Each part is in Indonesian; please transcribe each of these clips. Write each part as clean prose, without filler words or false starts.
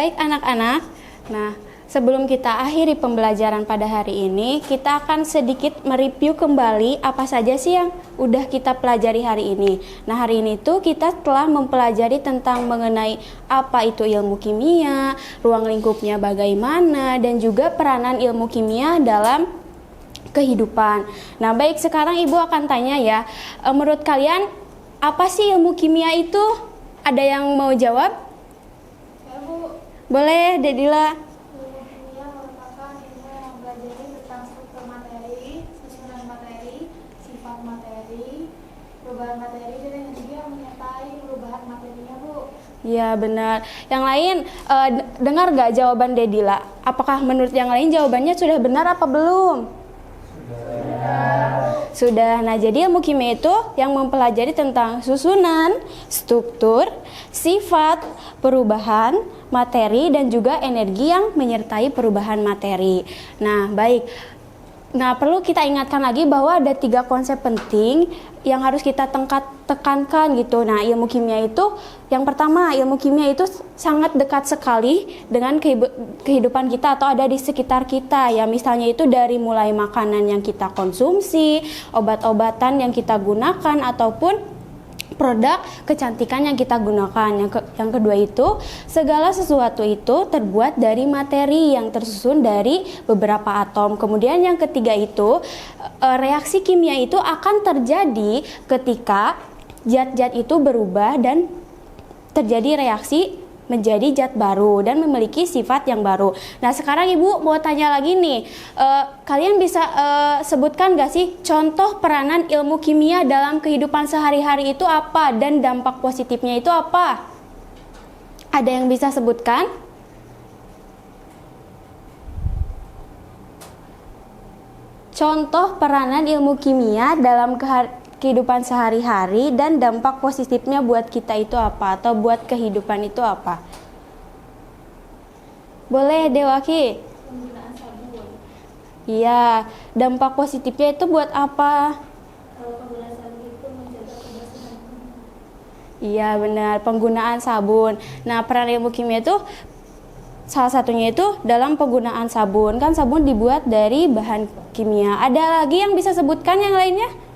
Baik anak-anak, nah sebelum kita akhiri pembelajaran pada hari ini, kita akan sedikit mereview kembali apa saja sih yang udah kita pelajari hari ini. Nah hari ini tuh kita telah mempelajari tentang mengenai apa itu ilmu kimia, ruang lingkupnya bagaimana, dan juga peranan ilmu kimia dalam kehidupan. Nah baik, sekarang Ibu akan tanya ya, menurut kalian apa sih ilmu kimia itu? Ada yang mau jawab? Boleh, Dedila. Ilmu kimia merupakan ilmu yang mempelajari tentang struktur materi, susunan materi, sifat materi, perubahan materi, dan energi yang menyertai perubahan materinya, Bu. Ya benar. Yang lain dengar gak jawaban Dedila? Apakah menurut yang lain jawabannya sudah benar apa belum? Sudah. Nah, jadi ilmu kimia itu yang mempelajari tentang susunan, struktur, sifat, perubahan materi, dan juga energi yang menyertai perubahan materi. Nah, baik. Nah, perlu kita ingatkan lagi bahwa ada 3 konsep penting yang harus kita tekankan gitu. Nah, ilmu kimia itu yang pertama, ilmu kimia itu sangat dekat sekali dengan kehidupan kita atau ada di sekitar kita ya. Misalnya itu dari mulai makanan yang kita konsumsi, obat-obatan yang kita gunakan, ataupun produk kecantikan yang kita gunakan. Yang kedua itu, segala sesuatu itu terbuat dari materi yang tersusun dari beberapa atom. Kemudian yang ketiga itu, reaksi kimia itu akan terjadi ketika zat-zat itu berubah dan terjadi reaksi menjadi zat baru dan memiliki sifat yang baru. Nah sekarang Ibu mau tanya lagi nih, kalian bisa sebutkan gak sih contoh peranan ilmu kimia dalam kehidupan sehari-hari itu apa dan dampak positifnya itu apa? Ada yang bisa sebutkan? Contoh peranan ilmu kimia dalam kehidupan sehari-hari dan dampak positifnya buat kita itu apa, atau buat kehidupan itu apa? Boleh Dewaki? Penggunaan sabun. Iya, dampak positifnya itu buat apa? Kalau penggunaan sabun itu menjaga kebersihan. Iya benar, penggunaan sabun. Nah peran ilmu kimia itu salah satunya itu dalam penggunaan sabun. Kan sabun dibuat dari bahan kimia. Ada lagi yang bisa sebutkan yang lainnya?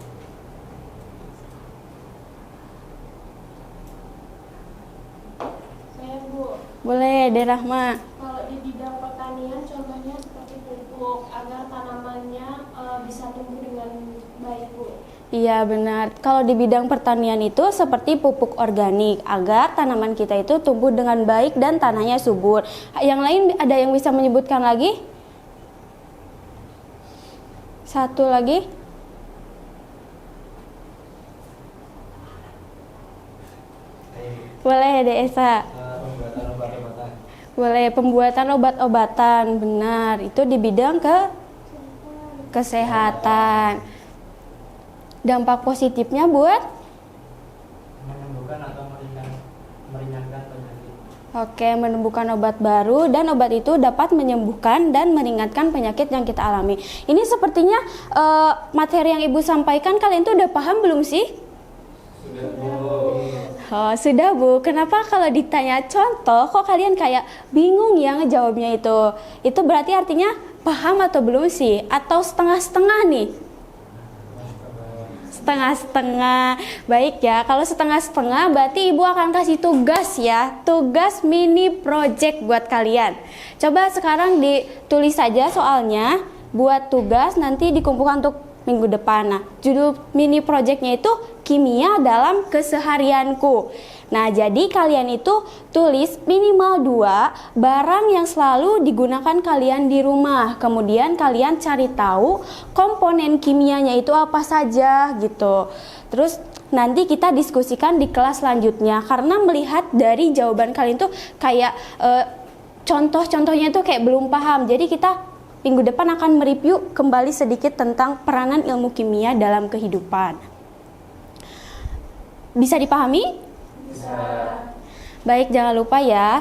Boleh, Derahma. Kalau di bidang pertanian contohnya seperti pupuk agar tanamannya bisa tumbuh dengan baik, Bu. Iya benar. Kalau di bidang pertanian itu seperti pupuk organik agar tanaman kita itu tumbuh dengan baik dan tanahnya subur. Yang lain ada yang bisa menyebutkan lagi? Satu lagi. Boleh, Desa. Boleh, pembuatan obat-obatan, benar. Itu di bidang kesehatan. Dampak positifnya buat menyembuhkan atau meringankan penyakit. Oke, menemukan obat baru dan obat itu dapat menyembuhkan dan meringankan penyakit yang kita alami. Ini sepertinya materi yang Ibu sampaikan kalian tuh udah paham belum sih? Sudah, Bu. Oh, sudah Bu. Kenapa kalau ditanya contoh kok kalian kayak bingung ya ngejawabnya itu? Itu berarti artinya paham atau belum sih? Atau setengah-setengah nih? Setengah-setengah. Baik ya, kalau setengah-setengah berarti Ibu akan kasih tugas ya. Tugas mini project buat kalian. Coba sekarang ditulis saja soalnya. Buat tugas nanti dikumpulkan untuk minggu depan. Nah, judul mini projectnya itu kimia dalam keseharianku. Nah, jadi kalian itu tulis minimal 2 barang yang selalu digunakan kalian di rumah. Kemudian kalian cari tahu komponen kimianya itu apa saja gitu. Terus nanti kita diskusikan di kelas selanjutnya. Karena melihat dari jawaban kalian tuh kayak contoh-contohnya tuh kayak belum paham. Jadi kita minggu depan akan mereview kembali sedikit tentang peranan ilmu kimia dalam kehidupan. Bisa dipahami? Bisa. Baik, jangan lupa ya.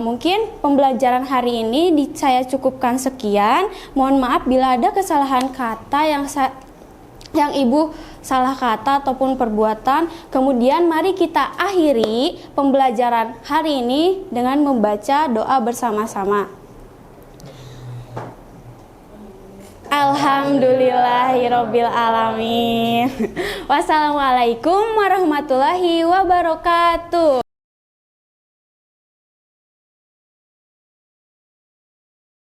Mungkin pembelajaran hari ini saya cukupkan sekian. Mohon maaf bila ada kesalahan kata yang yang Ibu salah kata ataupun perbuatan. Kemudian mari kita akhiri pembelajaran hari ini dengan membaca doa bersama-sama. Alhamdulillahirabbil alamin. Wassalamualaikum warahmatullahi wabarakatuh.